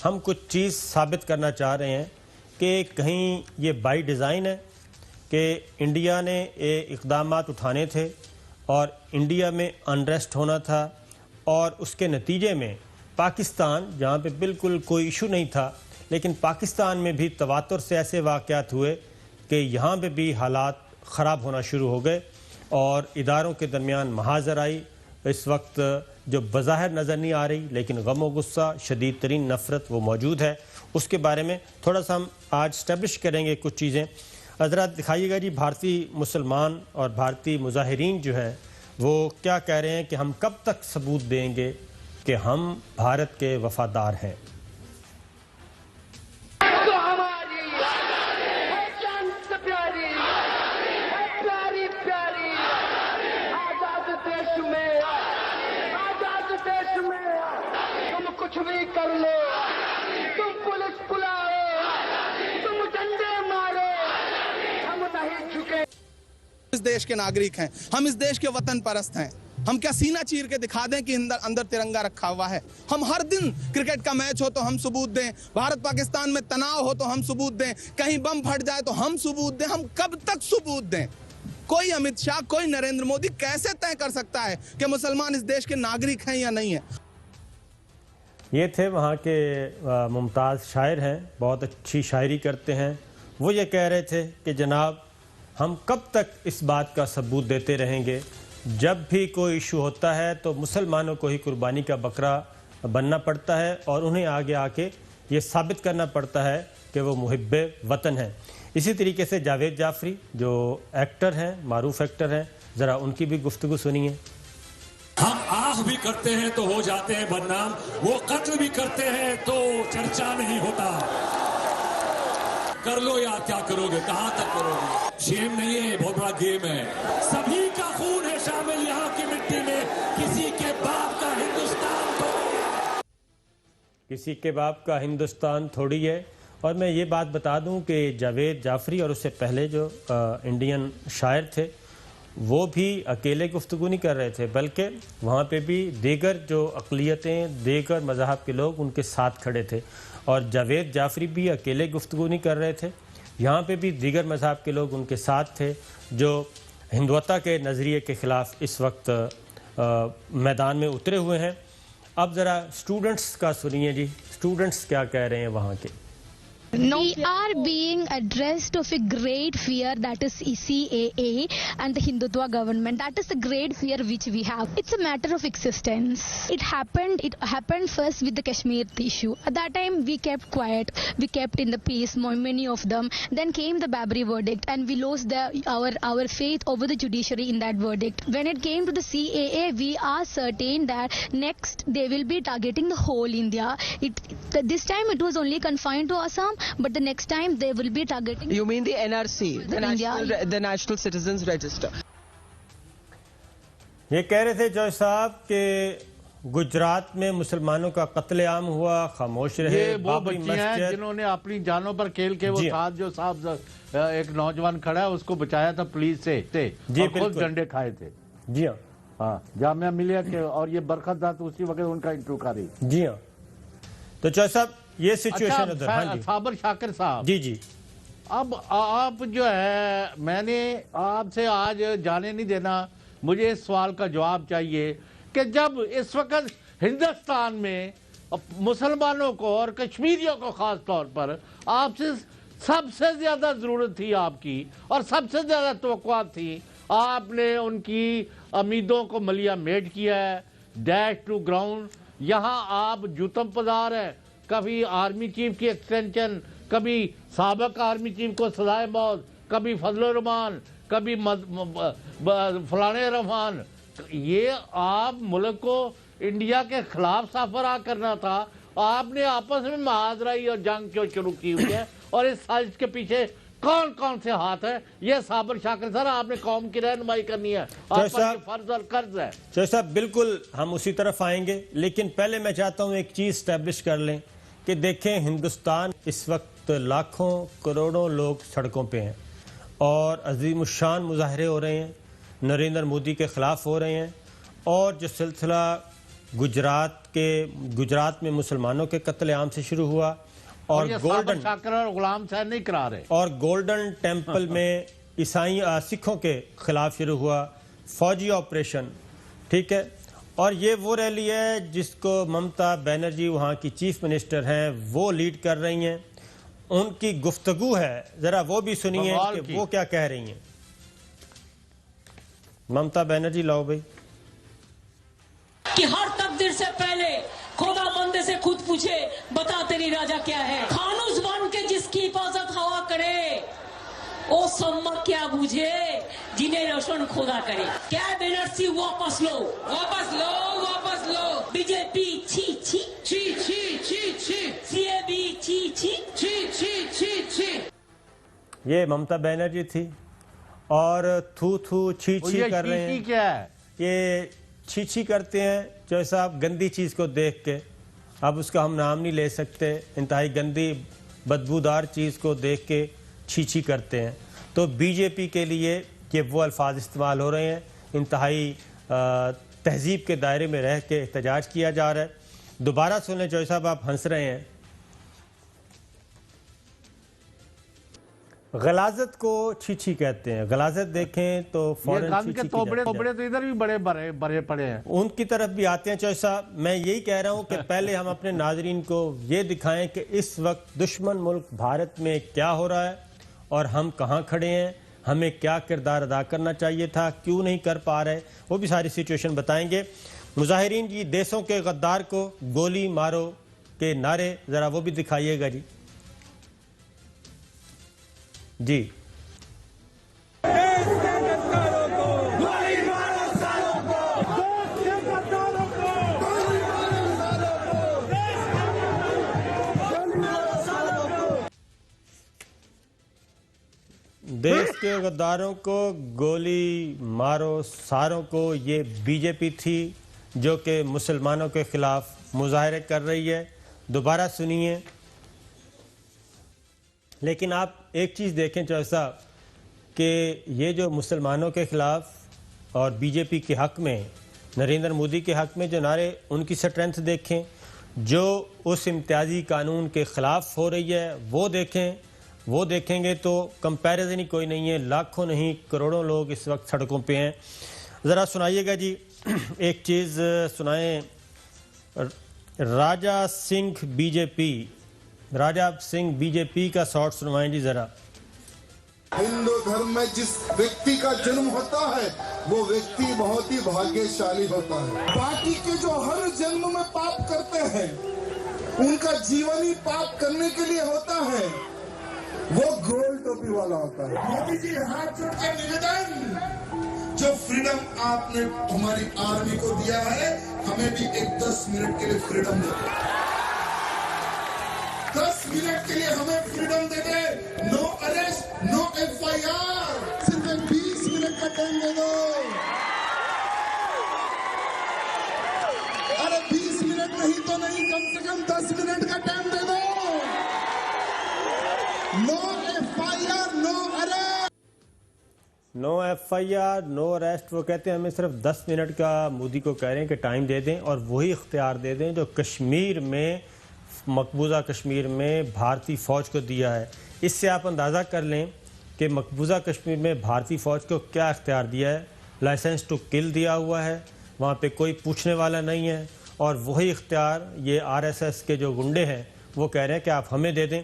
हम कुछ चीज़ साबित करना चाह रहे हैं कि कहीं ये बाई डिज़ाइन है कि इंडिया ने ये इक़दामात उठाने थे और इंडिया में अनरेस्ट होना था और उसके नतीजे में पाकिस्तान, जहाँ पे बिल्कुल कोई इशू नहीं था, लेकिन पाकिस्तान में भी तवातुर से ऐसे वाक़यात हुए कि यहाँ पे भी हालात ख़राब होना शुरू हो गए और इदारों के दरमियान महाजर आई। इस वक्त जो बज़ाहिर नज़र नहीं आ रही लेकिन गम व गुस्सा, शदीद तरीन नफ़रत वो मौजूद है। उसके बारे में थोड़ा सा हम आज स्टैब्लिश करेंगे कुछ चीज़ें। हज़रात दिखाइएगा जी, भारतीय मुसलमान और भारतीय मुजाहिरीन जो है वो क्या कह रहे हैं कि हम कब तक सबूत देंगे कि हम भारत के वफादार हैं। कुछ भी कर लो, तुम पुलिस बुलाओ, तुम डंडे मारो, हम नहीं झुके। इस देश के नागरिक हैं, हम इस देश के वतन परस्त हैं। हम क्या सीना चीर के दिखा दें कि अंदर तिरंगा रखा हुआ है? हम हर दिन क्रिकेट का मैच हो तो हम सबूत दें, भारत पाकिस्तान में तनाव हो तो हम सबूत दें, कहीं बम फट जाए तो हम सबूत दें। हम कब तक सबूत दें? कोई अमित शाह, कोई नरेंद्र मोदी कैसे तय कर सकता है कि मुसलमान इस देश के नागरिक हैं या नहीं है? ये थे वहाँ के मुमताज़ शायर हैं, बहुत अच्छी शायरी करते हैं। वो ये कह रहे थे कि जनाब हम कब तक इस बात का सबूत देते रहेंगे? जब भी कोई इशू होता है तो मुसलमानों को ही कुर्बानी का बकरा बनना पड़ता है और उन्हें आगे आके ये साबित करना पड़ता है कि वो मुहिब्बे वतन है। इसी तरीके से जावेद जाफरी जो एक्टर हैं, मारूफ एक्टर हैं, ज़रा उनकी भी गुफ्तगू सुनिए। हम आह भी करते हैं तो हो जाते हैं बदनाम, वो कत्ल भी करते हैं तो चर्चा नहीं होता। कर लो या क्या करोगे, कहां तक करोगे? शेम नहीं है, बहुत बड़ा गेम है। सभी का खून है शामिल यहाँ की मिट्टी में, किसी के बाप का हिंदुस्तान थोड़ी है। किसी के बाप का हिंदुस्तान थोड़ी है। और मैं ये बात बता दूं कि जावेद जाफरी और उससे पहले जो इंडियन शायर थे वो भी अकेले गुफ्तगू नहीं कर रहे थे, बल्कि वहाँ पे भी दीगर जो अक़लियतें, दीगर मज़हब के लोग उनके साथ खड़े थे। और जावेद जाफरी भी अकेले गुफ्तगू नहीं कर रहे थे, यहाँ पे भी दीगर मज़हब के लोग उनके साथ थे जो हिंदुत्व के नज़रिए के ख़िलाफ़ इस वक्त मैदान में उतरे हुए हैं। अब ज़रा स्टूडेंट्स का सुनिए जी, स्टूडेंट्स क्या कह रहे हैं वहाँ के। We are being addressed of a great fear, that is CAA and the Hindutva government. That is the great fear which we have. It's a matter of existence. It happened first with the Kashmir issue. At that time we kept quiet, we kept in the peace, many of them. Then came the Babri verdict and we lost our faith over the judiciary in that verdict. When it came to the CAA, we are certain that next they will be targeting the whole India. This time it was only confined to Assam, but the next time they will be targeting. You mean the NRC, the National Citizens Register? ये कह रहे थे Joy साहब कि गुजरात में मुसलमानों का कत्लेआम हुआ, खामोश रहे। ये वो बच्चे हैं जिन्होंने अपनी जानों पर खेल के वो साथ जो साहब एक नौजवान खड़ा है उसको बचाया था पुलिस से और खुद डंडे खाए थे। जी हाँ, जामिया मिलिया के और ये बरकत था तो उसी वक्त उनका इंटरव्यू कर रही। जी हाँ, तो जॉय साहब ये सिचुएशन उधर। हाँ जी, साबर शाकिर साहब जी जी। अब आप जो है, मैंने आपसे आज जाने नहीं देना, मुझे इस सवाल का जवाब चाहिए कि जब इस वक्त हिंदुस्तान में मुसलमानों को और कश्मीरियों को खास तौर पर आपसे सबसे ज्यादा जरूरत थी आपकी और सबसे ज्यादा तवक्कुआत थी, आपने उनकी उम्मीदों को मलिया मेट किया है। डैश टू ग्राउंड, यहाँ आप जुतम पदार है, कभी आर्मी चीफ की एक्सटेंशन, कभी साबिक आर्मी चीफ को सजाए मौत, कभी फजल रहमान, कभी फलाने रहमान। ये आप मुल्क को इंडिया के खिलाफ सफरा करना था, आपने आपस में महाजराई और जंग क्यों शुरू की हुई है? और इस साजिश के पीछे कौन कौन से हाथ है? ये साबर शाकिर सर, आपने कौम की रहनुमाई करनी है, आपका फर्ज और कर्ज है। तो साहब बिल्कुल हम उसी तरफ आएंगे, लेकिन पहले मैं चाहता हूँ एक चीज स्टैब्लिश कर लें कि देखें हिंदुस्तान इस वक्त लाखों करोड़ों लोग सड़कों पे हैं और अजीमुशान मुजाहरे हो रहे हैं, नरेंद्र मोदी के खिलाफ हो रहे हैं। और जो सिलसिला गुजरात में मुसलमानों के कत्लेआम से शुरू हुआ और गोल्डन शाकर और गुलाम साहब नहीं करा रहे, और गोल्डन टेम्पल में ईसाई सिखों के खिलाफ शुरू हुआ फौजी ऑपरेशन, ठीक है। और ये वो रैली है जिसको ममता बनर्जी वहाँ की चीफ मिनिस्टर हैं वो लीड कर रही हैं। उनकी गुफ्तगू है, जरा वो भी सुनिए कि वो क्या कह रही हैं। ममता बनर्जी, लाओ भाई। कि हर तकदीर से पहले खुदा बंदे से खुद पूछे, बता तेरी राजा क्या है। फानुस बन के जिसकी हिफाजत हवा करे, ओ सम्मा क्या बुझे जिन्हें रोशन खुदा करे। क्या बनर्जी वापस लो, वापस लो, वापस लो। बीजेपी छी छी छी छी छी छी, सीएबी छी छी छी छी छी छी। ये ममता बनर्जी थी और थू थू छी छी कर रहे हैं। क्या है ये छी छी करते हैं जो साहब गंदी चीज़ को देख के, अब उसका हम नाम नहीं ले सकते, इंतहाई गंदी बदबूदार चीज़ को देख के छी छी करते हैं। तो बीजेपी के लिए ये वो अल्फाज इस्तेमाल हो रहे हैं, इंतहाई तहजीब के दायरे में रह के एहतजाज किया जा रहा है। दोबारा सुन लें, जॉय साहब आप हंस रहे हैं। गलाजत को छी छी कहते हैं, गलाजत देखें तो फौरन छी छी तो इधर भी बड़े बड़े पड़े हैं, उनकी तरफ भी आते हैं। चौसा, मैं यही कह रहा हूं कि पहले हम अपने नाजरीन को ये दिखाएं कि इस वक्त दुश्मन मुल्क भारत में क्या हो रहा है और हम कहां खड़े हैं, हमें क्या किरदार अदा करना चाहिए था, क्यों नहीं कर पा रहे, वो भी सारी सिचुएशन बताएंगे। मुजाहिरीन जी, देशों के गद्दार को गोली मारो के नारे जरा वो भी दिखाइएगा जी। जी देश के गद्दारों को गोली मारो सारों को, ये बीजेपी थी जो कि मुसलमानों के खिलाफ मुजाहरे कर रही है। दोबारा सुनिए। लेकिन आप एक चीज़ देखें चौसा कि ये जो मुसलमानों के ख़िलाफ़ और बीजेपी के हक़ में, नरेंद्र मोदी के हक़ में जो नारे, उनकी स्ट्रेंथ देखें, जो उस इम्तियाजी कानून के ख़िलाफ़ हो रही है वो देखें, वो देखेंगे तो कंपैरिजन ही कोई नहीं है। लाखों नहीं करोड़ों लोग इस वक्त सड़कों पे हैं। ज़रा सुनाइएगा जी, एक चीज़ सुनाएं। राजा सिंह बीजेपी का शॉर्ट सुनवाएं जी ज़रा। हिंदू धर्म में जिस व्यक्ति का जन्म होता है वो व्यक्ति बहुत ही भाग्यशाली होता है। बाकी के जो हर जन्म में पाप करते हैं उनका जीवन ही पाप करने के लिए होता है, वो गोल टोपी वाला होता है। मोदी जी, हाथ जोड़ के निवेदन, जो फ्रीडम आपने हमारी आर्मी को दिया है, हमें भी एक 10 मिनट के लिए फ्रीडम दे। 10 मिनट के लिए हमें फ्रीडम दे दे। नो अरेस्ट, नो FIR, सिर्फ 20 मिनट का टाइम दे दो। अरे 20 मिनट नहीं तो नहीं, कम से कम 10 मिनट का टाइम दे दो। No FIR, no arrest. No FIR, no arrest. वो कहते हैं हमें सिर्फ 10 मिनट का मोदी को कह रहे हैं कि टाइम दे दें और वही इख्तियार दे दें जो कश्मीर में, मकबूजा कश्मीर में भारतीय फ़ौज को दिया है। इससे आप अंदाज़ा कर लें कि मकबूजा कश्मीर में भारतीय फ़ौज को क्या इख्तियार दिया है। लाइसेंस टू किल दिया हुआ है, वहाँ पे कोई पूछने वाला नहीं है, और वही इख्तियार ये RSS के जो गुंडे हैं वो कह रहे हैं कि आप हमें दे दें।